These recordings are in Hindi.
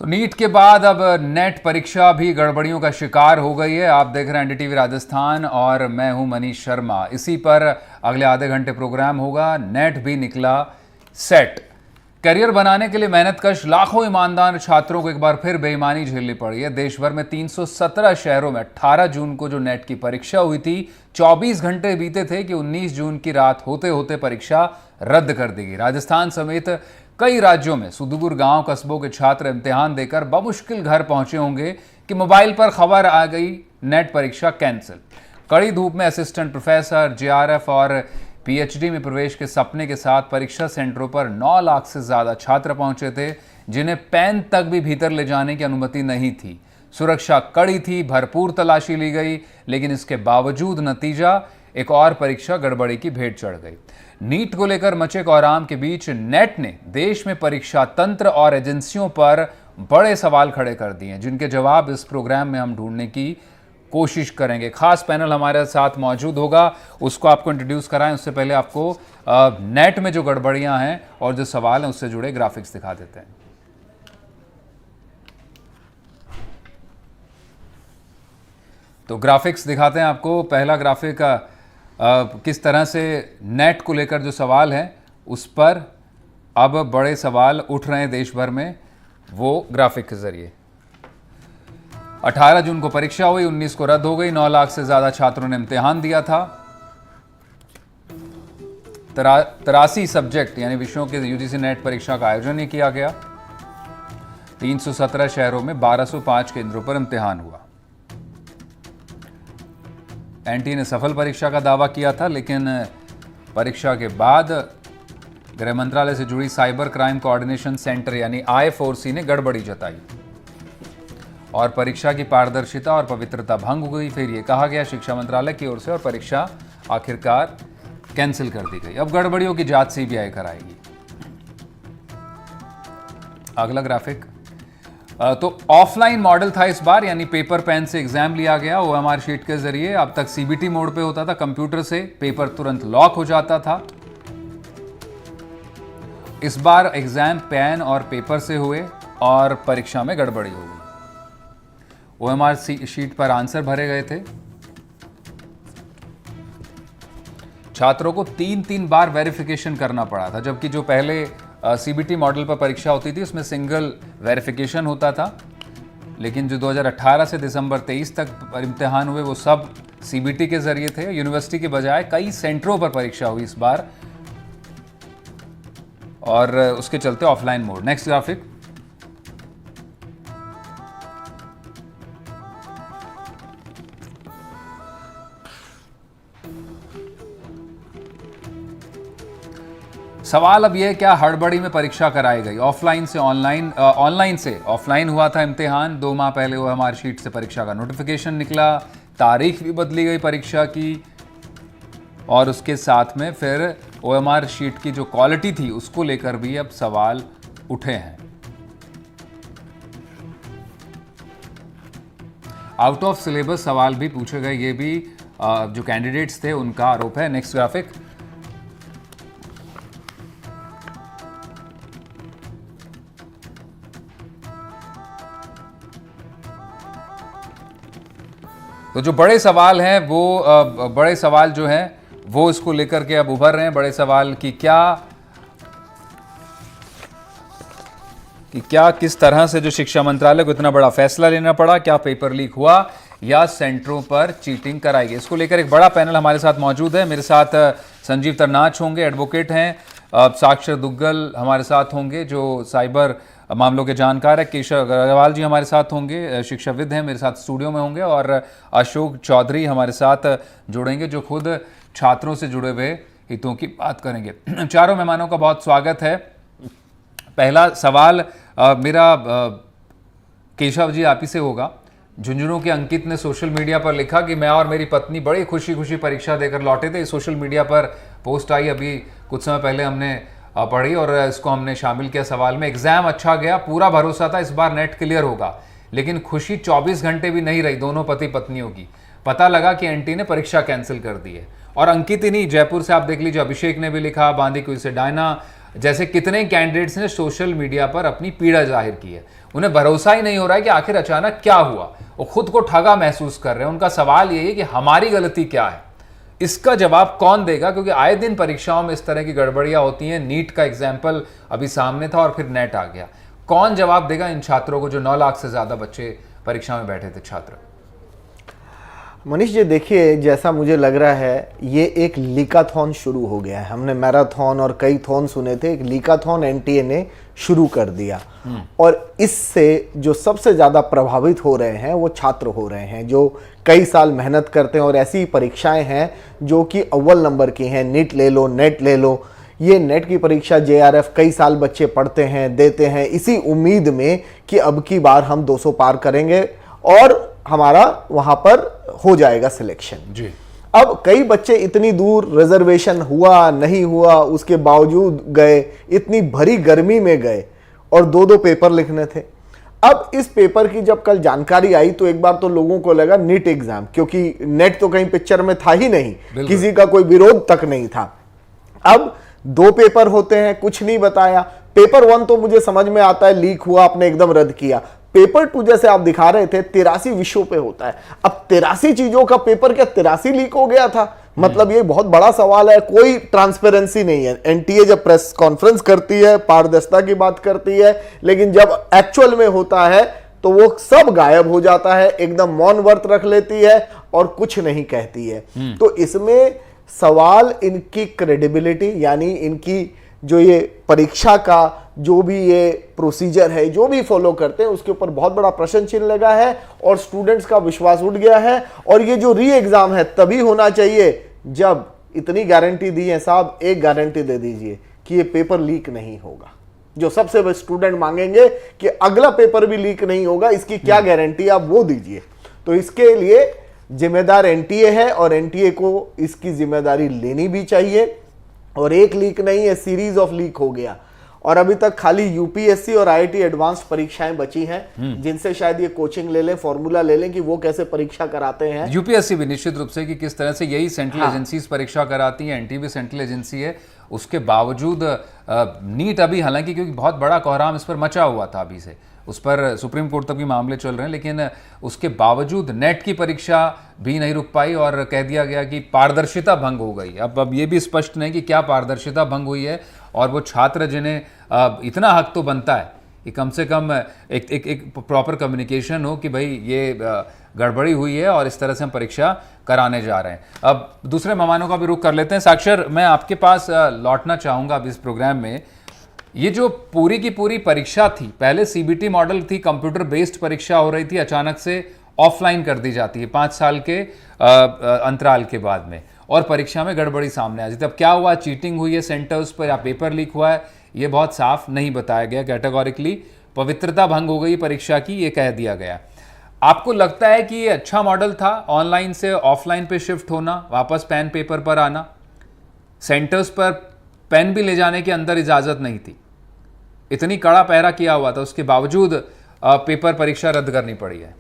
तो नीट के बाद अब नेट परीक्षा भी गड़बड़ियों का शिकार हो गई है। आप देख रहे हैं एनडीटीवी राजस्थान और मैं हूं मनीष शर्मा। इसी पर अगले आधे घंटे प्रोग्राम होगा। नेट भी निकला सेट। करियर बनाने के लिए मेहनतकश लाखों ईमानदार छात्रों को एक बार फिर बेईमानी झेलनी पड़ी है। देश भर में 317 शहरों में 18 जून को जो नेट की परीक्षा हुई थी, 24 घंटे बीते थे कि 19 जून की रात होते होते परीक्षा रद्द कर दी गई। राजस्थान समेत कई राज्यों में सुदूर गांव कस्बों के छात्र इम्तिहान देकर बमुश्किल घर पहुंचे होंगे कि मोबाइल पर खबर आ गई नेट परीक्षा कैंसिल। कड़ी धूप में असिस्टेंट प्रोफेसर, जेआरएफ और पीएचडी में प्रवेश के सपने के साथ परीक्षा सेंटरों पर 9 लाख से ज्यादा छात्र पहुंचे थे, जिन्हें पेन तक भी भीतर ले जाने की अनुमति नहीं थी। सुरक्षा कड़ी थी, भरपूर तलाशी ली गई, लेकिन इसके बावजूद नतीजा एक और परीक्षा गड़बड़ी की भेंट चढ़ गई। नीट को लेकर मचे कोहराम के बीच नेट ने देश में परीक्षा तंत्र और एजेंसियों पर बड़े सवाल खड़े कर दिए, जिनके जवाब इस प्रोग्राम में हम ढूंढने की कोशिश करेंगे। खास पैनल हमारे साथ मौजूद होगा, उसको आपको इंट्रोड्यूस कराएं उससे पहले आपको नेट में जो गड़बड़ियां हैं और जो सवाल हैं उससे जुड़े ग्राफिक्स दिखा देते हैं। तो ग्राफिक्स दिखाते हैं आपको। पहला ग्राफिक किस तरह से नेट को लेकर जो सवाल हैं उस पर अब बड़े सवाल उठ रहे हैं देश भर में, वो ग्राफिक के जरिए। 18 जून को परीक्षा हुई, 19 को रद्द हो गई। 9 लाख से ज्यादा छात्रों ने इम्तिहान दिया था। 83 सब्जेक्ट यानी विषयों के यूजीसी नेट परीक्षा का आयोजन नहीं किया गया। 317 शहरों में 1205 केंद्रों पर इम्तिहान हुआ। एनटी ने सफल परीक्षा का दावा किया था, लेकिन परीक्षा के बाद गृह मंत्रालय से जुड़ी साइबर क्राइम कोऑर्डिनेशन सेंटर यानी I4C ने गड़बड़ी जताई और परीक्षा की पारदर्शिता और पवित्रता भंग हो गई। फिर यह कहा गया शिक्षा मंत्रालय की ओर से और परीक्षा आखिरकार कैंसिल कर दी गई। अब गड़बड़ियों की जांच सीबीआई कराएगी। अगला ग्राफिक तो ऑफलाइन मॉडल था इस बार, यानी पेपर पेन से एग्जाम लिया गया ओएमआर शीट के जरिए। अब तक सीबीटी मोड पे होता था, कंप्यूटर से पेपर तुरंत लॉक हो जाता था। इस बार एग्जाम पेन और पेपर से हुए और परीक्षा में गड़बड़ी हो गई। ओएमआर शीट पर आंसर भरे गए थे। छात्रों को 3 बार वेरिफिकेशन करना पड़ा था, जबकि जो पहले सीबीटी मॉडल पर परीक्षा होती थी उसमें सिंगल वेरिफिकेशन होता था। लेकिन जो 2018 से दिसंबर 23 तक इम्तिहान हुए वो सब सीबीटी के जरिए थे। यूनिवर्सिटी के बजाय कई सेंटरों पर परीक्षा हुई इस बार और उसके चलते ऑफलाइन मोड। नेक्स्ट ग्राफिक सवाल अब यह क्या हड़बड़ी में परीक्षा कराई गई। ऑफलाइन से ऑनलाइन, ऑनलाइन से ऑफलाइन हुआ था इम्तिहान। 2 माह पहले ओएमआर शीट से परीक्षा का नोटिफिकेशन निकला, तारीख भी बदली गई परीक्षा की और उसके साथ में फिर ओएमआर शीट की जो क्वालिटी थी उसको लेकर भी अब सवाल उठे हैं। आउट ऑफ सिलेबस सवाल भी पूछे गए, ये भी जो कैंडिडेट्स थे उनका आरोप है। नेक्स्ट ग्राफिक तो जो बड़े सवाल हैं वो बड़े सवाल जो हैं वो इसको लेकर के अब उभर रहे हैं। बड़े सवाल की क्या किस तरह से जो शिक्षा मंत्रालय को इतना बड़ा फैसला लेना पड़ा, क्या पेपर लीक हुआ या सेंटरों पर चीटिंग कराई गई, इसको लेकर एक बड़ा पैनल हमारे साथ मौजूद है। मेरे साथ संजीव तरनाच होंगे, एडवोकेट हैं। साक्षर दुग्गल हमारे साथ होंगे जो साइबर मामलों के जानकार है। केशव अग्रवाल जी हमारे साथ होंगे, शिक्षाविद हैं, मेरे साथ स्टूडियो में होंगे। और अशोक चौधरी हमारे साथ जुड़ेंगे जो खुद छात्रों से जुड़े हुए हितों की बात करेंगे। चारों मेहमानों का बहुत स्वागत है। पहला सवाल मेरा केशव जी आप ही से होगा। झुंझुनू के अंकित ने सोशल मीडिया पर लिखा कि मैं और मेरी पत्नी बड़ी खुशी खुशी परीक्षा देकर लौटे थे। सोशल मीडिया पर पोस्ट आई, अभी कुछ समय पहले हमने पढ़ी और इसको हमने शामिल किया सवाल में। एग्जाम अच्छा गया, पूरा भरोसा था इस बार नेट क्लियर होगा, लेकिन खुशी 24 घंटे भी नहीं रही दोनों पति पत्नियों की। पता लगा कि एनटी ने परीक्षा कैंसिल कर दी है। और अंकित ही नहीं, जयपुर से आप देख लीजिए, अभिषेक ने भी लिखा, बांदीकुई से डायना, जैसे कितने कैंडिडेट्स ने सोशल मीडिया पर अपनी पीड़ा जाहिर की है, उन्हें भरोसा ही नहीं हो रहा है कि आखिर अचानक क्या हुआ, वो खुद को ठगा महसूस कर रहे हैं। उनका सवाल यही है कि हमारी गलती क्या है, इसका जवाब कौन देगा? क्योंकि आए दिन परीक्षाओं में इस तरह की गड़बड़ियां होती हैं। नीट का एग्जाम्पल अभी सामने था और फिर नेट आ गया। कौन जवाब देगा इन छात्रों को, जो 9 लाख से ज्यादा बच्चे परीक्षा में बैठे थे छात्र? मनीष जी देखिए, जैसा मुझे लग रहा है ये एक लीकाथॉन शुरू हो गया है। हमने मैराथन और कई थॉन सुने थे, एक लीकाथॉन एनटीए ने शुरू कर दिया। और इससे जो सबसे ज़्यादा प्रभावित हो रहे हैं वो छात्र हो रहे हैं, जो कई साल मेहनत करते हैं। और ऐसी परीक्षाएं हैं जो कि अव्वल नंबर की हैं। नीट ले लो, नेट ले लो। ये नेट की परीक्षा जेआरएफ कई साल बच्चे पढ़ते हैं, देते हैं, इसी उम्मीद में कि अब की बार हम 200 पार करेंगे और हमारा वहां पर हो जाएगा सिलेक्शन जी। अब कई बच्चे इतनी दूर, रिजर्वेशन हुआ नहीं हुआ उसके बावजूद गए, इतनी भरी गर्मी में गए और 2-2 पेपर लिखने थे। अब इस पेपर की जब कल जानकारी आई तो एक बार तो लोगों को लगा नीट एग्जाम, क्योंकि नेट तो कहीं पिक्चर में था ही नहीं, किसी का कोई विरोध तक नहीं था। अब 2 पेपर होते हैं, कुछ नहीं बताया। पेपर 1 तो मुझे समझ में आता है लीक हुआ, आपने एकदम रद्द किया। पेपर 2 जैसे आप दिखा रहे थे 83 विषयों पे होता है। अब 83 चीजों का पेपर क्या 83 लीक हो गया था? मतलब ये बहुत बड़ा सवाल है। कोई ट्रांसपेरेंसी नहीं है। एनटीए जब प्रेस कॉन्फ्रेंस करती है, पारदर्शिता की बात करती है, लेकिन जब एक्चुअल में होता है तो वो सब गायब हो जाता है, एकदम मौन व्रत रख लेती है और कुछ नहीं कहती है। तो इसमें सवाल इनकी क्रेडिबिलिटी, यानी इनकी जो ये परीक्षा का जो भी ये प्रोसीजर है, जो भी फॉलो करते हैं, उसके ऊपर बहुत बड़ा प्रश्न चिन्ह लगा है और स्टूडेंट्स का विश्वास उठ गया है। और ये जो री एग्जाम है तभी होना चाहिए जब इतनी गारंटी दी है। साहब एक गारंटी दे दीजिए कि ये पेपर लीक नहीं होगा। जो सबसे स्टूडेंट मांगेंगे कि अगला पेपर भी लीक नहीं होगा, इसकी क्या गारंटी, आप वो दीजिए। तो इसके लिए जिम्मेदार एनटीए है और एनटीए को इसकी जिम्मेदारी लेनी भी चाहिए। और एक लीक नहीं है, सीरीज ऑफ लीक हो गया। और अभी तक खाली यूपीएससी और आईआईटी एडवांस्ड परीक्षाएं बची हैं, जिनसे शायद ये कोचिंग ले लें, फॉर्मूला ले लें कि वो कैसे परीक्षा कराते हैं। यूपीएससी भी निश्चित रूप से कि किस तरह से यही सेंट्रल एजेंसीज परीक्षा कराती हैं। एनटीए भी सेंट्रल एजेंसी है, उसके बावजूद नीट अभी, हालांकि क्योंकि बहुत बड़ा कोहराम इस पर मचा हुआ था अभी से, उस पर सुप्रीम कोर्ट तक भी मामले चल रहे हैं, लेकिन उसके बावजूद नेट की परीक्षा भी नहीं रुक पाई और कह दिया गया कि पारदर्शिता भंग हो गई। अब ये भी स्पष्ट नहीं कि क्या पारदर्शिता भंग हुई है। और वो छात्र जिन्हें इतना हक तो बनता है कि कम से कम एक प्रॉपर कम्युनिकेशन हो कि भाई ये गड़बड़ी हुई है और इस तरह से हम परीक्षा कराने जा रहे हैं। अब दूसरे मेहमानों का भी रुख कर लेते हैं। साक्षर, मैं आपके पास लौटना चाहूँगा अब इस प्रोग्राम में। ये जो पूरी की पूरी परीक्षा थी, पहले सीबीटी मॉडल थी, कंप्यूटर बेस्ड परीक्षा हो रही थी, अचानक से ऑफलाइन कर दी जाती है 5 साल के अंतराल के बाद में, और परीक्षा में गड़बड़ी सामने आ जाती है। अब क्या हुआ, चीटिंग हुई है सेंटर्स पर या पेपर लीक हुआ है, ये बहुत साफ नहीं बताया गया कैटेगोरिकली। पवित्रता भंग हो गई परीक्षा की, ये कह दिया गया। आपको लगता है कि ये अच्छा मॉडल था, ऑनलाइन से ऑफलाइन पे शिफ्ट होना, वापस पेन पेपर पर आना? सेंटर्स पर पेन भी ले जाने के अंदर इजाजत नहीं थी, इतनी कड़ा पहरा किया हुआ था, उसके बावजूद पेपर परीक्षा रद्द करनी पड़ी है।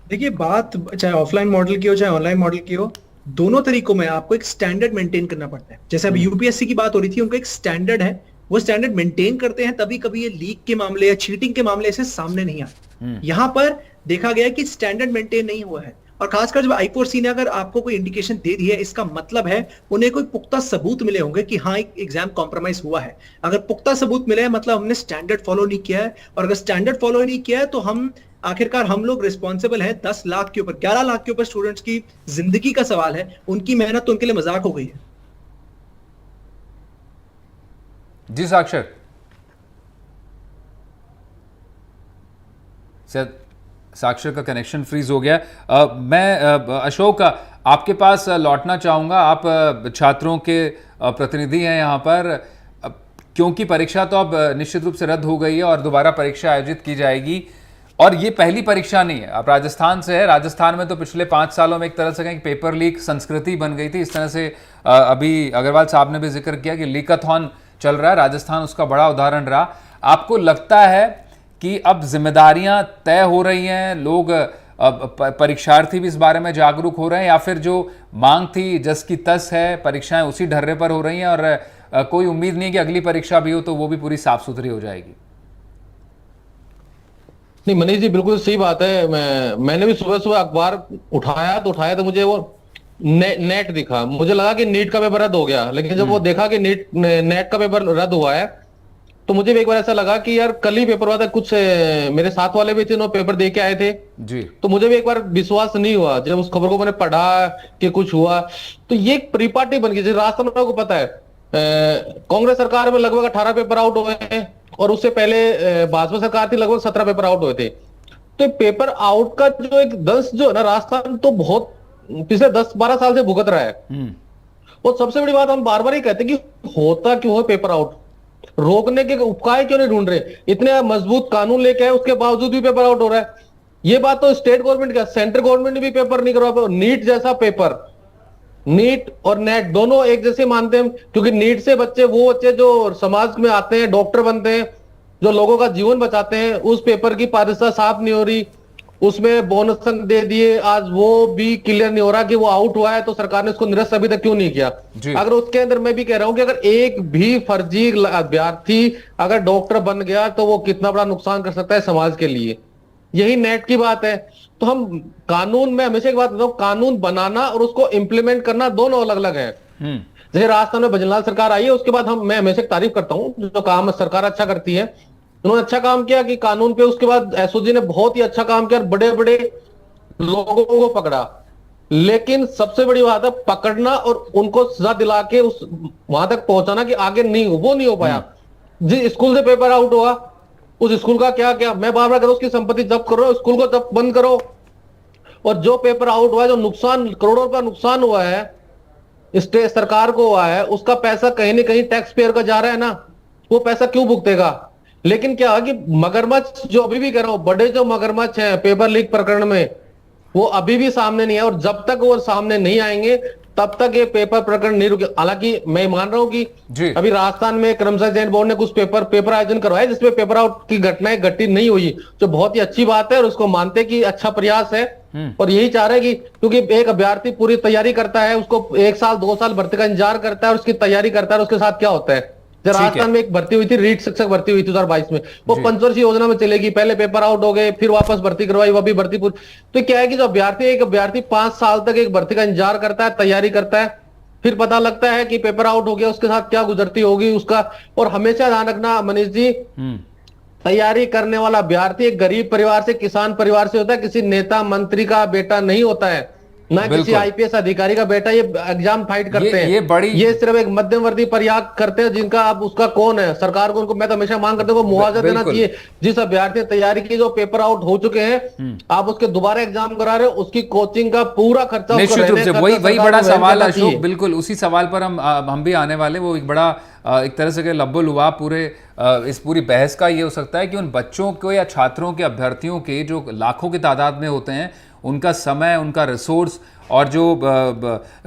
देखिए, बात चाहे ऑफलाइन मॉडल की हो चाहे ऑनलाइन मॉडल की हो, दोनों तरीकों में आपको एक स्टैंडर्ड मेंटेन करना पड़ता है। जैसे अभी यूपीएससी की बात हो रही थी, उनका एक स्टैंडर्ड है, वो स्टैंडर्ड मेंटेन करते हैं, तभी कभी ये लीक के मामले या चीटिंग के मामले ऐसे सामने नहीं आते। यहां पर देखा गया कि स्टैंडर्ड मेंटेन नहीं हुआ है, और खासकर जब आई4सी ने अगर आपको कोई इंडिकेशन दे दी है, इसका मतलब है उन्हें कोई पुख्ता सबूत मिले होंगे कि हाँ एक एग्जाम कॉम्प्रोमाइज हुआ है। अगर पुख्ता सबूत मिले हैं मतलब हमने स्टैंडर्ड फॉलो नहीं किया है, और अगर स्टैंडर्ड फॉलो नहीं किया है तो हम आखिरकार हम लोग रिस्पॉन्सिबल हैं। 10 लाख के ऊपर, 11 लाख के ऊपर स्टूडेंट्स की जिंदगी का सवाल है, उनकी मेहनत तो उनके लिए मजाक हो गई है। जी साक्षर, साक्षर का कनेक्शन फ्रीज हो गया। मैं अशोक आपके पास लौटना चाहूँगा। आप छात्रों के प्रतिनिधि हैं यहाँ पर, क्योंकि परीक्षा तो अब निश्चित रूप से रद्द हो गई है और दोबारा परीक्षा आयोजित की जाएगी, और ये पहली परीक्षा नहीं है। आप राजस्थान से है, राजस्थान में तो पिछले 5 सालों में एक तरह से कहीं पेपर लीक संस्कृति बन गई थी। इस तरह से अभी अग्रवाल साहब ने भी जिक्र किया कि लीकाथॉन चल रहा है, राजस्थान उसका बड़ा उदाहरण रहा। आपको लगता है कि अब जिम्मेदारियां तय हो रही हैं, लोग परीक्षार्थी भी इस बारे में जागरूक हो रहे हैं, या फिर जो मांग थी जस की तस है, परीक्षाएं उसी ढर्रे पर हो रही हैं और कोई उम्मीद नहीं कि अगली परीक्षा भी हो तो वो भी पूरी साफ सुथरी हो जाएगी? नहीं मनीष जी, बिल्कुल सही बात है। मैंने भी सुबह सुबह अखबार उठाया तो मुझे वो नेट दिखा। मुझे लगा कि नीट का पेपर रद्द हो गया, लेकिन जब वो देखा कि नेट का पेपर रद्द हुआ है तो मुझे भी एक बार ऐसा लगा कि यार कल ही पेपर हुआ था। कुछ मेरे साथ वाले भी थे, उन्होंने पेपर दे के आए थे जी। तो मुझे भी एक बार विश्वास नहीं हुआ जब उस खबर को मैंने पढ़ा कि कुछ हुआ। तो ये एक परिपाटी बन गई। जैसे राजस्थान में आपको पता है कांग्रेस सरकार में लगभग 18 पेपर आउट हुए हैं और उससे पहले भाजपा सरकार थी, लगभग 17 पेपर आउट हुए थे। तो पेपर आउट का जो एक दंश जो है ना, राजस्थान तो बहुत पिछले 10-12 साल से भुगत रहा है। और सबसे बड़ी बात हम बार बार ही कहते हैं कि होता क्यों है पेपर आउट, रोकने के उपाय क्यों नहीं ढूंढ रहे। इतने मजबूत कानून लेके आए, उसके बावजूद भी पेपर आउट हो रहा है। ये बात तो स्टेट गवर्नमेंट का, सेंट्रल गवर्नमेंट ने भी पेपर नहीं करवा पाया। नीट जैसा पेपर, नीट और नेट दोनों एक जैसे मानते हैं, क्योंकि नीट से वो बच्चे जो समाज में आते हैं, डॉक्टर बनते हैं, जो लोगों का जीवन बचाते हैं, उस पेपर की पारदर्शिता साफ नहीं हो रही। उसमें बोनस अंक दे दिए, आज वो भी क्लियर नहीं हो रहा कि वो आउट हुआ है, तो सरकार ने उसको निरस्त अभी तक क्यों नहीं किया। अगर उसके अंदर मैं भी कह रहा हूं कि अगर एक भी फर्जी अभ्यर्थी अगर डॉक्टर बन गया तो वो कितना बड़ा नुकसान कर सकता है समाज के लिए। यही नेट की बात है। तो हम कानून में हमेशा एक बात बताऊं, कानून बनाना और उसको इंप्लीमेंट करना दोनों अलग अलग है। जैसे राजस्थान में भजनलाल सरकार आई है, उसके बाद मैं हमेशा तारीफ करता हूं जो काम सरकार अच्छा करती है। उन्होंने अच्छा काम किया कि कानून पे, उसके बाद एसओजी ने बहुत ही अच्छा काम किया, बड़े बड़े लोगों को पकड़ा। लेकिन सबसे बड़ी बात है पकड़ना और उनको सजा दिला के उस वहां तक पहुंचाना कि आगे वो नहीं हो पाया। जिस स्कूल से पेपर आउट हुआ उस स्कूल का क्या मैं बार बार कह रहा हूं, उसकी संपत्ति जब्त करो, स्कूल को जब्त बंद करो। और जो पेपर आउट हुआ है, जो नुकसान करोड़ों रुपया नुकसान हुआ है स्टेट सरकार को हुआ है, उसका पैसा कहीं ना कहीं टैक्स पेयर का जा रहा है ना, वो पैसा क्यों भुगतेगा। लेकिन क्या है कि मगरमच्छ जो अभी भी कह रहा हूं, बड़े जो मगरमच्छ हैं पेपर लीक प्रकरण में, वो अभी भी सामने नहीं है। और जब तक वो सामने नहीं आएंगे तब तक ये पेपर प्रकरण नहीं रुके। हालांकि मैं मान रहा हूं कि अभी राजस्थान में कर्मचारी चयन बोर्ड ने कुछ पेपर आयोजन करवाया जिसमें पेपर आउट की घटनाएं घटित नहीं हुई, जो बहुत ही अच्छी बात है और उसको मानते कि अच्छा प्रयास है। और यही चाह रहे हैं कि क्योंकि एक अभ्यर्थी पूरी तैयारी करता है, उसको 1 साल 2 साल भर्ती का इंतजार करता है और उसकी तैयारी करता है, और उसके साथ क्या होता है। राजस्थान में एक भर्ती हुई थी, रीट शिक्षक भर्ती हुई थी 2022 में, वो पंचवर्षीय योजना में चलेगी। पहले पेपर आउट हो गए, फिर वापस भर्ती करवाई, वो भी भर्ती पूरी। तो क्या है कि जो एक अभ्यर्थी 5 साल तक एक भर्ती का इंतजार करता है, तैयारी करता है, फिर पता लगता है कि पेपर आउट हो गया, उसके साथ क्या गुजरती होगी उसका। और हमेशा ध्यान रखना मनीष जी, तैयारी करने वाला अभ्यर्थी एक गरीब परिवार से, किसान परिवार से होता है, किसी नेता मंत्री का बेटा नहीं होता है, ना किसी आईपीएस अधिकारी का बेटा। ये एग्जाम फाइट करते हैं, ये सिर्फ एक मध्यवर्ती प्रयाग करते हैं जिनका अब उसका कौन है, सरकार को उनको मैं तो हमेशा मांग करते हैं वो मुआवजा देना चाहिए। जिस अभ्यर्थी ने तैयारी की, जो पेपर आउट हो चुके हैं, आप उसके दोबारा एग्जाम करा रहे हो, उसकी कोचिंग का पूरा खर्चा निश्चित रूप से वही बड़ा सवाल अशोक, बिल्कुल उसी सवाल पर हम भी आने वाले। वो एक बड़ा एक तरह से लब्बो लुआब पूरे इस पूरी बहस का ये हो सकता है कि उन बच्चों को या छात्रों के, अभ्यर्थियों के जो लाखों की तादाद में होते हैं, उनका समय, उनका रिसोर्स, और जो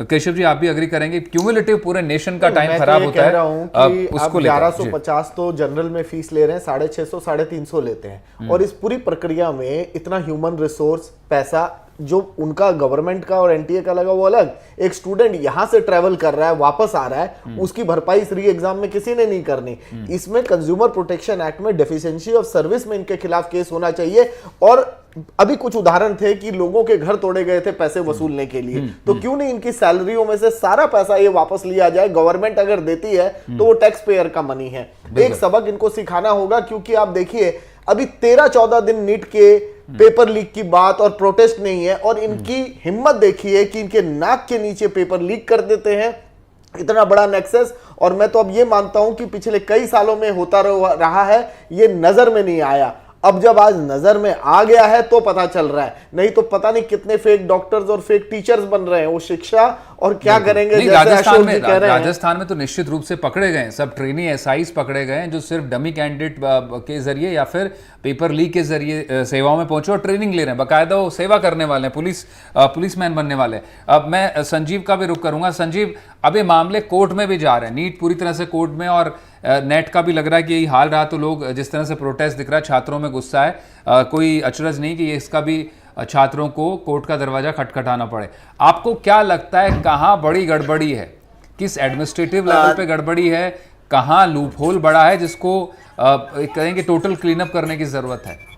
केशव जी आप भी अग्री करेंगे, क्यूमुलेटिव पूरे नेशन का टाइम खराब होता है। उसको 1150 तो जनरल में फीस ले रहे हैं, 650 350 लेते हैं, और इस पूरी प्रक्रिया में इतना ह्यूमन रिसोर्स, पैसा जो उनका गवर्नमेंट का और एनटीए का लगा वो अलग। एक स्टूडेंट यहां से ट्रेवल कर रहा है, वापस आ रहा है, उसकी भरपाई इस री एग्जाम में किसी ने नहीं करनी। इसमें कंज्यूमर प्रोटेक्शन एक्ट में डेफिशिएंसी ऑफ सर्विस में इनके खिलाफ केस होना चाहिए। और अभी कुछ उदाहरण थे कि लोगों के घर तोड़े गए थे पैसे वसूलने के लिए, तो क्यों नहीं इनकी सैलरियों में से सारा पैसा ये वापस लिया जाए। गवर्नमेंट अगर देती है तो वो टैक्स पेयर का मनी है। एक सबक इनको सिखाना होगा, क्योंकि आप देखिए अभी 13-14 दिन नीट के पेपर लीक की बात और प्रोटेस्ट नहीं है, और इनकी हिम्मत देखिए कि इनके नाक के नीचे पेपर लीक कर देते हैं। इतना बड़ा नेक्सस, और मैं तो अब ये मानता हूं कि पिछले कई सालों में होता रहा है, ये नजर में नहीं आया। अब जब आज नजर में आ गया है तो पता चल रहा है, नहीं तो पता नहीं कितने फेक डॉक्टर्स और फेक टीचर्स बन रहे हैं वो शिक्षा, और क्या करेंगे। राजस्थान में तो निश्चित रूप से पकड़े गए सब ट्रेनी एसआईज पकड़े गए हैं, जो सिर्फ डमी कैंडिडेट के जरिए या फिर पेपर लीक के जरिए सेवाओं में पहुंचे और ट्रेनिंग ले रहे हैं, बाकायदा वो सेवा करने वाले हैं, पुलिसमैन बनने वाले हैं। अब मैं संजीव का भी रुख करूंगा। संजीव, अब ये मामले कोर्ट में भी जा रहे हैं, नीट पूरी तरह से कोर्ट में, और नेट का भी लग रहा है कि यही हाल रहा, तो लोग जिस तरह से प्रोटेस्ट दिख रहा है, छात्रों में गुस्सा है, कोई अचरज नहीं कि इसका भी छात्रों को कोर्ट का दरवाजा खटखटाना पड़े। आपको क्या लगता है कहाँ बड़ी गड़बड़ी है किस एडमिनिस्ट्रेटिव लेवल पे गड़बड़ी है, कहाँ लूप होल बड़ा है जिसको कहेंगे टोटल क्लीन अप करने की जरूरत है?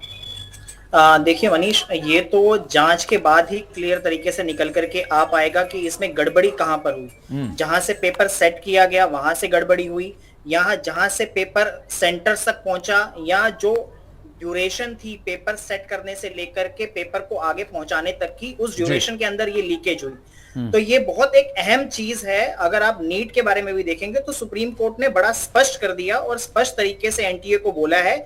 देखिए मनीष, ये तो जांच के बाद ही क्लियर तरीके से निकल करके आ पाएगा कि इसमें गड़बड़ी कहां पर हुई। जहां से पेपर सेट किया गया वहां से गड़बड़ी हुई, यहाँ जहां से पेपर सेंटर तक पहुंचा, या जो ड्यूरेशन थी पेपर सेट करने से लेकर के पेपर को आगे पहुंचाने तक की, उस ड्यूरेशन के अंदर ये लीकेज हुई। तो ये बहुत एक अहम चीज है। अगर आप नीट के बारे में भी देखेंगे तो सुप्रीम कोर्ट ने बड़ा स्पष्ट कर दिया और स्पष्ट तरीके से एनटीए को बोला है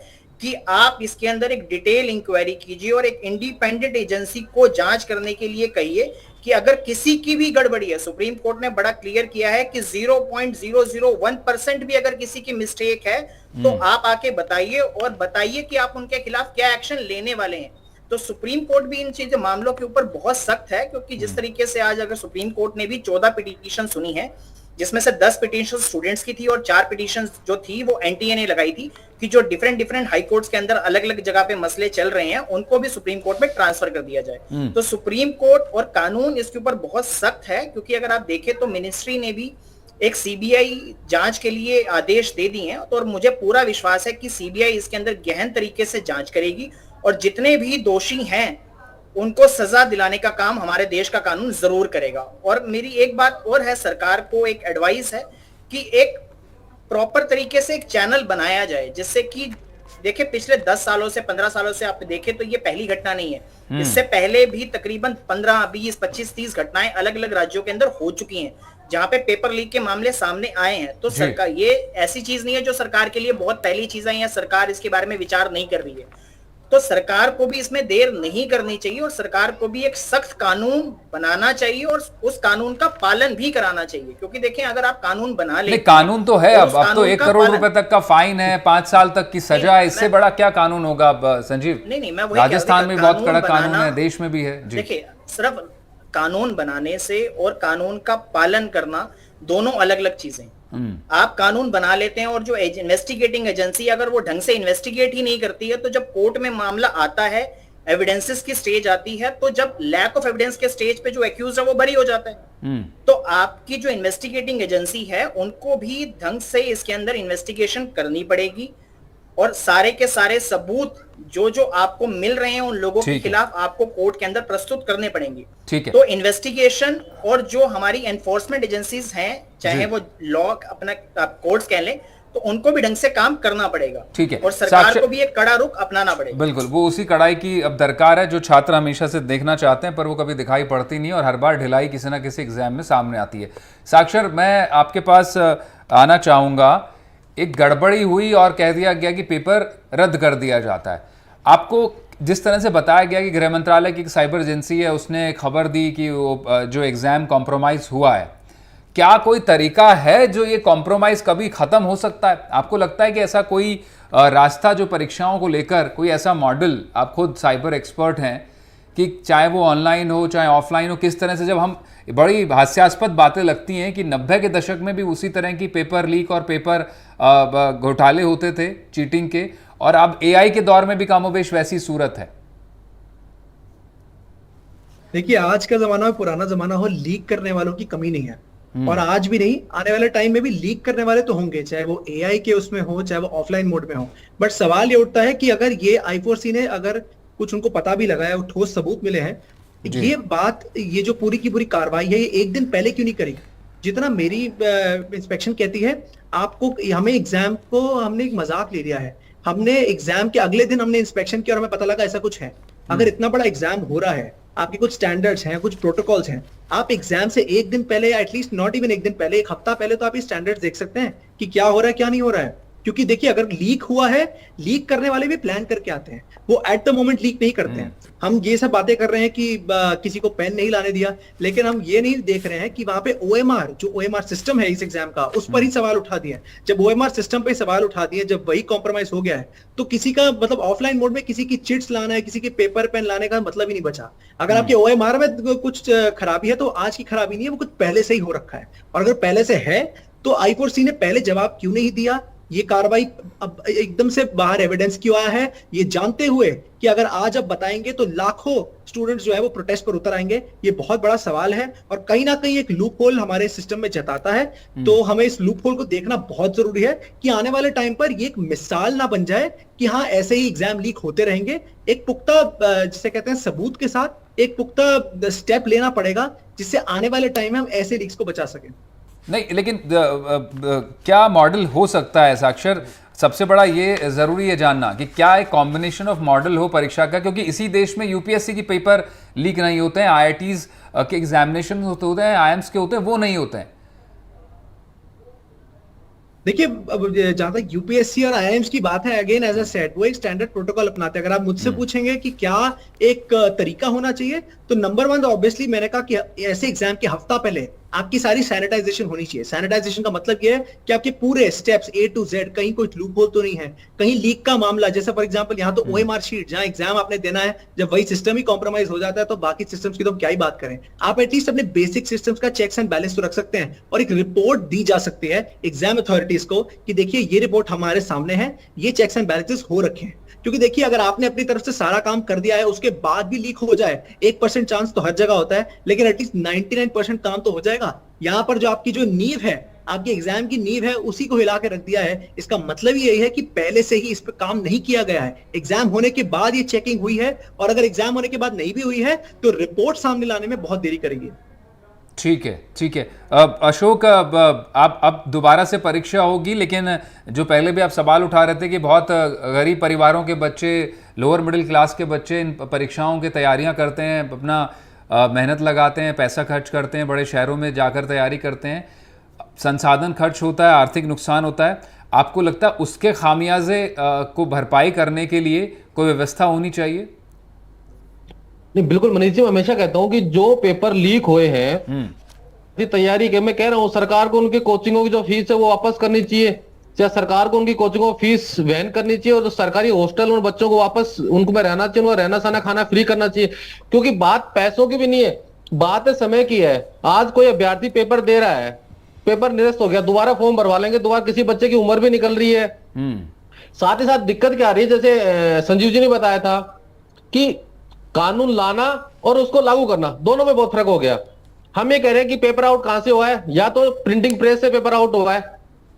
कि आप इसके अंदर एक डिटेल इंक्वायरी कीजिए और एक इंडिपेंडेंट एजेंसी को जांच करने के लिए कहिए कि अगर किसी की भी गड़बड़ी है। सुप्रीम कोर्ट ने बड़ा क्लियर किया है कि 0.001% भी अगर किसी की मिस्टेक है तो आप आके बताइए और बताइए कि आप उनके खिलाफ क्या एक्शन लेने वाले हैं। तो सुप्रीम कोर्ट भी इन चीजों मामलों के ऊपर बहुत सख्त है, क्योंकि जिस तरीके से आज अगर सुप्रीम कोर्ट ने भी 14 पिटीशन सुनी है, जिसमें से 10 पिटीशन स्टूडेंट्स की थी और 4 पिटीशन जो थी वो एनटीए ने लगाई थी कि जो डिफरेंट हाई कोर्ट्स के अंदर अलग अलग जगह पे मसले चल रहे हैं उनको भी सुप्रीम कोर्ट में ट्रांसफर कर दिया जाए। तो सुप्रीम कोर्ट और कानून इसके ऊपर बहुत सख्त है, क्योंकि अगर आप देखें तो मिनिस्ट्री ने भी एक सीबीआई जांच के लिए आदेश दे दिए हैं। तो और मुझे पूरा विश्वास है कि सीबीआई इसके अंदर गहन तरीके से जांच करेगी और जितने भी दोषी हैं उनको सजा दिलाने का काम हमारे देश का कानून जरूर करेगा। और मेरी एक बात और है, सरकार को एक एडवाइस है कि एक प्रॉपर तरीके से एक चैनल बनाया जाए, जिससे कि देखिए पिछले 10 सालों से 15 सालों से आप देखें तो ये पहली घटना नहीं है। इससे पहले भी तकरीबन 15, 20, 25, 30 घटनाएं अलग अलग राज्यों के अंदर हो चुकी हैं जहां पे पेपर लीक के मामले सामने आए हैं। तो सरकार, ये ऐसी चीज नहीं है जो सरकार के लिए बहुत पहली चीज है या सरकार इसके बारे में विचार नहीं कर रही है। तो सरकार को भी इसमें देर नहीं करनी चाहिए और सरकार को भी एक सख्त कानून बनाना चाहिए और उस कानून का पालन भी कराना चाहिए। क्योंकि देखें, अगर आप कानून बना ले, कानून तो है, अब तो 1 करोड़ रुपए तक का फाइन है, 5 साल तक की सजा है, इससे बड़ा क्या कानून होगा? अब संजीव, नहीं, मैं वही राजस्थान में बहुत कड़क कानून है, देश में भी है। देखिए, सिर्फ कानून बनाने से और कानून का पालन करना दोनों अलग अलग चीजें। आप कानून बना लेते हैं और जो इन्वेस्टिगेटिंग एजेंसी अगर वो ढंग से इन्वेस्टिगेट ही नहीं करती है, तो जब कोर्ट में मामला आता है, एविडेंसेस की स्टेज आती है, तो जब लैक ऑफ एविडेंस के स्टेज पे जो एक्यूज है वो बरी हो जाता है। तो आपकी जो इन्वेस्टिगेटिंग एजेंसी है उनको भी ढंग से इसके अंदर इन्वेस्टिगेशन करनी पड़ेगी और सारे के सारे सबूत जो आपको मिल रहे हैं उन लोगों के खिलाफ आपको कोर्ट के अंदर प्रस्तुत करने पड़ेंगे। ठीक है। तो इन्वेस्टिगेशन और जो हमारी एनफोर्समेंट एजेंसीज हैं, चाहे वो लॉ अपना कोर्ट्स कह लें, तो उनको भी ढंग से काम करना पड़ेगा। ठीक है। और सरकार को भी एक कड़ा रुख अपनाना पड़ेगा। बिल्कुल, वो उसी कड़ाई की अब दरकार है जो छात्र हमेशा से देखना चाहते हैं, पर वो कभी दिखाई पड़ती नहीं और हर बार ढिलाई किसी ना किसी एग्जाम में सामने आती है। साक्षर, मैं आपके पास आना चाहूंगा। एक गड़बड़ी हुई और कह दिया गया कि पेपर रद्द कर दिया जाता है। आपको जिस तरह से बताया गया कि गृह मंत्रालय की एक साइबर एजेंसी है, उसने खबर दी कि वो जो एग्जाम कॉम्प्रोमाइज हुआ है, क्या कोई तरीका है जो ये कॉम्प्रोमाइज कभी खत्म हो सकता है? आपको लगता है कि ऐसा कोई रास्ता जो परीक्षाओं को लेकर, कोई ऐसा मॉडल, आप खुद साइबर एक्सपर्ट हैं, कि चाहे वो ऑनलाइन हो चाहे ऑफलाइन हो, किस तरह से, जब हम बड़ी हास्यास्पद बातें लगती हैं कि 90 के दशक में भी उसी तरह की पेपर लीक और पेपर घोटाले होते थे चीटिंग के, और अब एआई के दौर में भी कमोबेश वैसी सूरत है। देखिए, आज का जमाना पुराना जमाना हो, लीक करने वालों की कमी नहीं है और आज भी नहीं, आने वाले टाइम में भी लीक करने वाले तो होंगे, चाहे वो एआई के उसमें हो चाहे वो ऑफलाइन मोड में हो। बट सवाल ये उठता है कि अगर ये I4C ने अगर कुछ उनको पता भी लगा है, ठोस सबूत मिले हैं, ये बात, ये जो पूरी की पूरी कार्रवाई है, ये एक दिन पहले क्यों नहीं करी? जितना मेरी इंस्पेक्शन कहती है, आपको, हमें एग्जाम को हमने एक मजाक ले लिया है। हमने एग्जाम के अगले दिन हमने इंस्पेक्शन किया और हमें पता लगा ऐसा कुछ है। अगर इतना बड़ा एग्जाम हो रहा है, आपके कुछ स्टैंडर्ड्स हैं, कुछ प्रोटोकॉल्स हैं, आप एग्जाम से एक दिन पहले या एटलीस्ट नॉट इवन एक दिन पहले, एक हफ्ता पहले तो आप ये स्टैंडर्ड्स देख सकते हैं कि क्या हो रहा है क्या नहीं हो रहा है। क्योंकि देखिए, अगर लीक हुआ है, लीक करने वाले भी प्लान करके आते हैं, वो एट द मोमेंट लीक नहीं करते हैं। हम ये सब बातें कर रहे हैं कि किसी को पेन नहीं लाने दिया, लेकिन हम ये नहीं देख रहे हैं कि वहां पे ओएमआर, जो ओएमआर सिस्टम है इस एग्जाम का, उस पर ही सवाल उठा दिए। जब ओएमआर सिस्टम पे सवाल उठा दिए, जब वही कॉम्प्रोमाइज हो गया है, तो किसी का मतलब ऑफलाइन मोड में किसी की चिट्स लाना है, किसी के पेपर पेन लाने का मतलब ही नहीं बचा। अगर आपके ओएमआर में कुछ खराबी है तो आज की खराबी नहीं है, वो कुछ पहले से ही हो रखा है। और अगर पहले से है तो I4C ने पहले जवाब क्यों नहीं दिया? ये कार्रवाई अब एकदम से बाहर एविडेंस क्यों आया है, ये जानते हुए कि अगर आज अब बताएंगे तो लाखों स्टूडेंट्स जो है वो प्रोटेस्ट पर उतर आएंगे। ये बहुत बड़ा सवाल है और कहीं ना कहीं एक लूप होल हमारे सिस्टम में जताता है। तो हमें इस लूप होल को देखना बहुत जरूरी है कि आने वाले टाइम पर ये एक मिसाल ना बन जाए कि हाँ ऐसे ही एग्जाम लीक होते रहेंगे। एक पुख्ता जिसे कहते हैं सबूत के साथ एक पुख्ता स्टेप लेना पड़ेगा जिससे आने वाले टाइम में हम ऐसे लीक्स को बचा सकें। नहीं, लेकिन क्या मॉडल हो सकता है साक्षर? सबसे बड़ा ये जरूरी है जानना कि क्या एक कॉम्बिनेशन ऑफ मॉडल हो परीक्षा का, क्योंकि इसी देश में यूपीएससी की पेपर लीक नहीं होते हैं, आईआईटीज के एग्जामिनेशन होते हैं, आईएम्स के होते हैं, वो नहीं होते हैं। देखिए, अब जहां तक यूपीएससी और आईआईएम्स की बात है, अगेन एज अ सेट वो एक स्टैंडर्ड प्रोटोकॉल अपनाते हैं। अगर आप मुझसे पूछेंगे कि क्या एक तरीका होना चाहिए, तो नंबर वन ऑब्वियसली मैंने कहा कि ऐसे एग्जाम के हफ्ता पहले आपकी सारी सैनिटाइजेशन होनी चाहिए। सैनिटाइजेशन का मतलब ये है कि आपके पूरे स्टेप्स ए टू जेड, कहीं कोई लूप होल तो नहीं है, कहीं लीक का मामला, जैसे फॉर एग्जांपल यहाँ तो ओएमआर शीट जहां एग्जाम आपने देना है, जब वही सिस्टम ही कॉम्प्रोमाइज हो जाता है तो बाकी सिस्टम्स की तो हम क्या ही बात करें। आप एटलीस्ट अपने बेसिक सिस्टम्स का चेक्स एंड बैलेंस तो रख सकते हैं और एक रिपोर्ट दी जा सकती है एग्जाम अथॉरिटीज को कि देखिए ये रिपोर्ट हमारे सामने है, ये चेक्स एंड बैलेंसेस हो रखे हैं। क्योंकि देखिए, अगर आपने अपनी तरफ से सारा काम कर दिया है, उसके बाद भी लीक हो जाए, 1% चांस तो हर जगह होता है, लेकिन एटलीस्ट 99% काम तो हो जाएगा। यहाँ पर जो आपकी जो नींव है, आपके एग्जाम की नींव है, उसी को हिला के रख दिया है। इसका मतलब यही है कि पहले से ही इस पर काम नहीं किया गया है। एग्जाम होने के बाद ये चेकिंग हुई है, और अगर एग्जाम होने के बाद नहीं भी हुई है तो रिपोर्ट सामने लाने में बहुत देरी करेंगे। ठीक है, ठीक है। अशोक, अब दोबारा से परीक्षा होगी, लेकिन जो पहले भी आप सवाल उठा रहे थे कि बहुत गरीब परिवारों के बच्चे, लोअर मिडिल क्लास के बच्चे इन परीक्षाओं की तैयारियां करते हैं, अपना मेहनत लगाते हैं, पैसा खर्च करते हैं, बड़े शहरों में जाकर तैयारी करते हैं, संसाधन खर्च होता है, आर्थिक नुकसान होता है। आपको लगता है उसके खामियाजे को भरपाई करने के लिए कोई व्यवस्था होनी चाहिए? नहीं, बिल्कुल मनीष जी, मैं हमेशा कहता हूं कि जो पेपर लीक हुए हैं तैयारी के, मैं कह रहा हूं सरकार को उनके कोचिंगों की जो फीस है वो वापस करनी चाहिए, या सरकार को उनकी कोचिंगों की फीस वहन करनी चाहिए, और जो सरकारी हॉस्टल उन बच्चों को वापस उनको में रहना चाहिए, उनको रहना सहना खाना फ्री करना चाहिए। क्योंकि बात पैसों की भी नहीं है, बात है समय की है। आज कोई अभ्यर्थी पेपर दे रहा है, पेपर निरस्त हो गया, दोबारा फॉर्म भरवा लेंगे, दोबारा किसी बच्चे की उम्र भी निकल रही है। साथ ही साथ दिक्कत क्या आ रही है, जैसे संजीव जी ने बताया था कि कानून लाना और उसको लागू करना, दोनों में बहुत फर्क हो गया। हम ये कह रहे हैं कि पेपर आउट कहां से हुआ है, या तो प्रिंटिंग प्रेस से पेपर आउट हुआ है,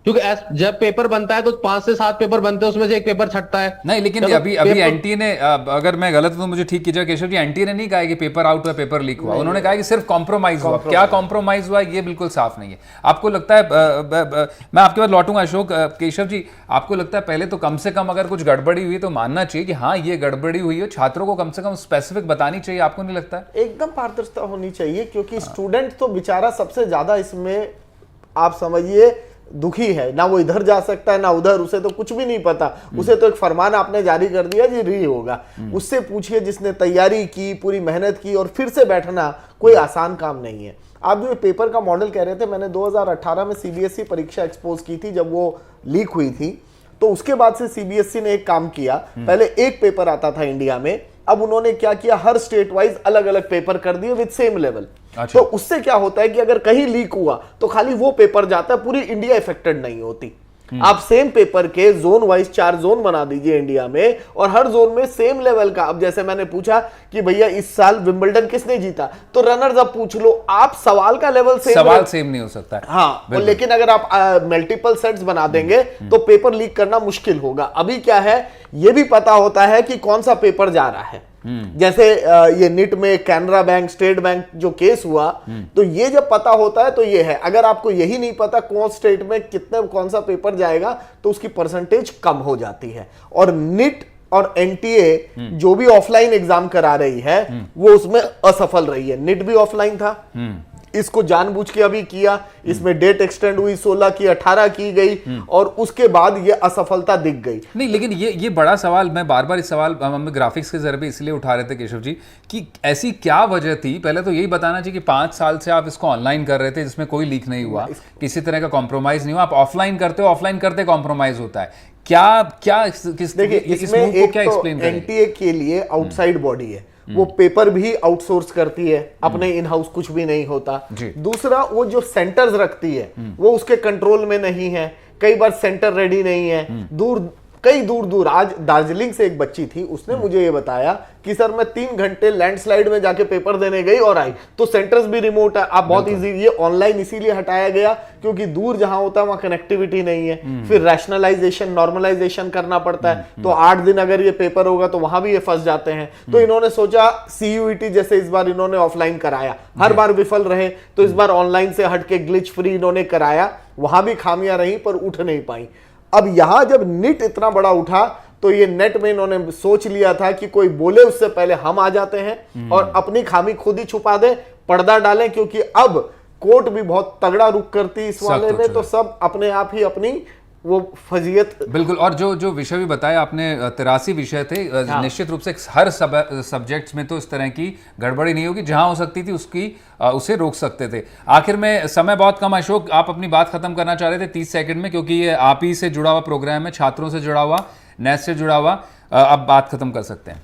क्योंकि जब पेपर बनता है तो 5 से 7 पेपर बनते हैं, उसमें से एक पेपर छटता है। नहीं, लेकिन अभी एनटीए ने, अगर मैं गलत हूं तो मुझे ठीक कीजिए केशव जी, एनटीए ने नहीं कहा कि पेपर आउट हुआ, पेपर लीक हुआ, उन्होंने कहा कि सिर्फ कॉम्प्रोमाइज हुआ। क्या कॉम्प्रोमाइज हुआ ये बिल्कुल साफ नहीं है। आपको लगता है, मैं आपके बाद लौटूंगा अशोक, केशव जी, आपको लगता है पहले तो कम से कम अगर कुछ गड़बड़ी हुई तो मानना चाहिए कि हाँ ये गड़बड़ी हुई है, छात्रों को कम से कम स्पेसिफिक बतानी चाहिए, आपको नहीं लगता है? एकदम पारदर्शिता होनी चाहिए, क्योंकि स्टूडेंट तो बेचारा सबसे ज्यादा इसमें आप समझिए दुखी है। ना वो इधर जा सकता है ना उधर, उसे तो कुछ भी नहीं पता। उसे तो एक फरमान आपने जारी कर दिया जी री होगा। उससे पूछिए जिसने तैयारी की, पूरी मेहनत की, और फिर से बैठना कोई आसान काम नहीं है। आप जो पेपर का मॉडल कह रहे थे, मैंने 2018 में सीबीएसई परीक्षा एक्सपोज की थी जब वो लीक हुई थी। तो उसके बाद से सीबीएसई ने एक काम किया, पहले एक पेपर आता था इंडिया में, अब उन्होंने क्या किया, हर स्टेट वाइज अलग अलग पेपर कर दिए विद सेम लेवल। तो उससे क्या होता है कि अगर कहीं लीक हुआ तो खाली वो पेपर जाता है, पूरी इंडिया इफेक्टेड नहीं होती। आप सेम पेपर के जोन वाइज 4 जोन बना दीजिए इंडिया में, और हर जोन में सेम लेवल का। अब जैसे मैंने पूछा कि भैया इस साल विंबलडन किसने जीता, तो रनर्स अप पूछ लो, आप सवाल का लेवल सेम नहीं हो सकता है। हाँ, लेकिन अगर आप मल्टीपल सेट्स बना देंगे तो पेपर लीक करना मुश्किल होगा। अभी क्या है, ये भी पता होता है कि कौन सा पेपर जा रहा है। जैसे ये निट में कैनरा बैंक, स्टेट बैंक जो केस हुआ, तो ये जब पता होता है तो ये है। अगर आपको यही नहीं पता कौन स्टेट में कितने कौन सा पेपर जाएगा, तो उसकी परसेंटेज कम हो जाती है। और निट और एनटीए जो भी ऑफलाइन एग्जाम करा रही है वो उसमें असफल रही है। निट भी ऑफलाइन था, इसको जानबूझ के अभी किया, इसमें डेट एक्सटेंड हुई, 16 की 18 की गई, और उसके बाद ये असफलता दिख गई। नहीं, लेकिन ये बड़ा सवाल, मैं बार बार इस सवाल हम ग्राफिक्स के जरिए इसलिए उठा रहे थे केशव जी, कि ऐसी क्या वजह थी। पहले तो यही बताना चाहिए कि 5 साल से आप इसको ऑनलाइन कर रहे थे, जिसमें कोई लीक नहीं हुआ, किसी तरह का कॉम्प्रोमाइज नहीं हुआ। आप ऑफलाइन करते हो, ऑफलाइन करते कॉम्प्रोमाइज होता है। देखिए, इसमें एक तो एनटीए के लिए आउटसाइड बॉडी है, वो पेपर भी आउटसोर्स करती है, अपने इन हाउस कुछ भी नहीं होता। दूसरा, वो जो सेंटर्स रखती है वो उसके कंट्रोल में नहीं है। कई बार सेंटर रेडी नहीं है, कई दूर दूर। आज दार्जिलिंग से एक बच्ची थी, उसने मुझे ये बताया कि सर मैं 3 घंटे लैंडस्लाइड में जाके पेपर देने गई और आई। तो सेंटर्स भी रिमोट है, आप बहुत इजी। ये ऑनलाइन इसीलिए हटाया गया क्योंकि दूर जहां होता है वहां कनेक्टिविटी नहीं है, फिर रैशनलाइजेशन नॉर्मलाइजेशन करना पड़ता है। तो 8 दिन अगर ये पेपर होगा तो वहां भी ये फंस जाते हैं। तो इन्होंने सोचा CUET जैसे इस बार इन्होंने ऑफलाइन कराया, हर बार विफल रहे, तो इस बार ऑनलाइन से हटके ग्लिच फ्री इन्होंने कराया। वहां भी खामियां रही पर उठ नहीं पाई। अब यहां जब नीट इतना बड़ा उठा तो ये नेट में इन्होंने सोच लिया था कि कोई बोले उससे पहले हम आ जाते हैं और अपनी खामी खुद ही छुपा दे, पर्दा डालें, क्योंकि अब कोर्ट भी बहुत तगड़ा रुख करती इस वाले में, तो सब अपने आप ही अपनी वो फजीयत। बिल्कुल। और जो विषय भी बताया आपने 83 विषय थे। निश्चित रूप से हर सब्जेक्ट्स में तो इस तरह की गड़बड़ी नहीं होगी, जहां हो सकती थी उसे रोक सकते थे। आखिर में समय बहुत कम है, अशोक आप अपनी बात खत्म करना चाह रहे थे 30 सेकंड में, क्योंकि ये आप ही से जुड़ा हुआ प्रोग्राम है, छात्रों से जुड़ा हुआ, नेट से जुड़ा हुआ। अब बात खत्म कर सकते हैं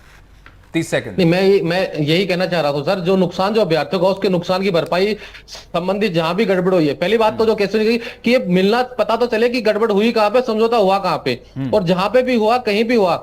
30 सेकंड। नहीं, मैं यही कहना चाह रहा था सर, जो नुकसान जो अभ्यर्थियों का उसके नुकसान की भरपाई संबंधित जहां भी गड़बड़ हुई है, पहली बात तो जो कैसे हुई कि ये मिलना पता तो चले कि गड़बड़ हुई कहां पे, समझौता हुआ कहां पे, और जहां पे भी हुआ कहीं भी हुआ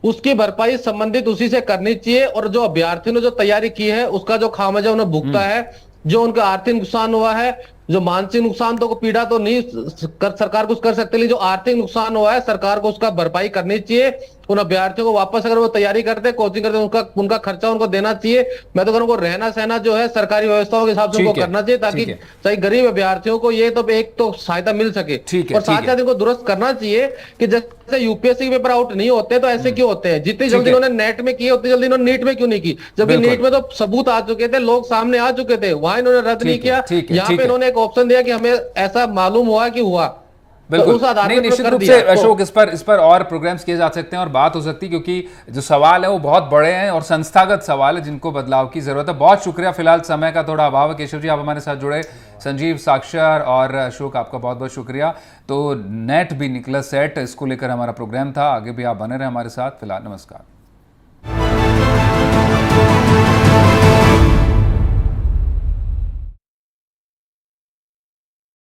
उसकी भरपाई संबंधित उसी से करनी चाहिए। और जो अभ्यर्थियों ने जो तैयारी की है उसका जो खामियाजा उन्हें भुगता है, जो उनका आर्थिक नुकसान हुआ है, जो मानसिक नुकसान तो पीड़ा तो नहीं सरकार कुछ कर सकती, जो आर्थिक नुकसान हुआ है सरकार को उसका भरपाई करनी चाहिए। उन अभ्यर्थियों को वापस अगर वो तैयारी करते कोचिंग करते उनका खर्चा उनको देना चाहिए। मैं तो कहूँगा रहना सहना जो है सरकारी व्यवस्थाओं के हिसाब से उनको करना चाहिए, ताकि सही गरीब अभ्यर्थियों को ये तो एक तो सहायता मिल सके। और साथ साथ इनको दुरुस्त करना चाहिए कि जैसे यूपीएससी के पेपर आउट नहीं होते तो ऐसे क्यों होते हैं, जितनी जल्दी इन्होंने नेट में किए उतनी जल्दी इन्होंने नीट में क्यों नहीं की, जबकि नीट में तो सबूत आ चुके थे, लोग सामने आ चुके थे, वहां इन्होंने रद्द नहीं किया। यहाँ पे इन्होंने एक ऑप्शन दिया कि हमें ऐसा मालूम हुआ कि हुआ। बिल्कुल। नहीं, निश्चित रूप से अशोक इस पर और प्रोग्राम्स किए जा सकते हैं और बात हो सकती है, क्योंकि जो सवाल है वो बहुत बड़े हैं और संस्थागत सवाल है जिनको बदलाव की जरूरत है। बहुत शुक्रिया, फिलहाल समय का थोड़ा अभाव है। केशव जी आप हमारे साथ जुड़े, संजीव, साक्षर और अशोक आपका बहुत बहुत शुक्रिया। तो नेट भी निकला सेट, इसको लेकर हमारा प्रोग्राम था। आगे भी आप बने रहे हमारे साथ। फिलहाल नमस्कार।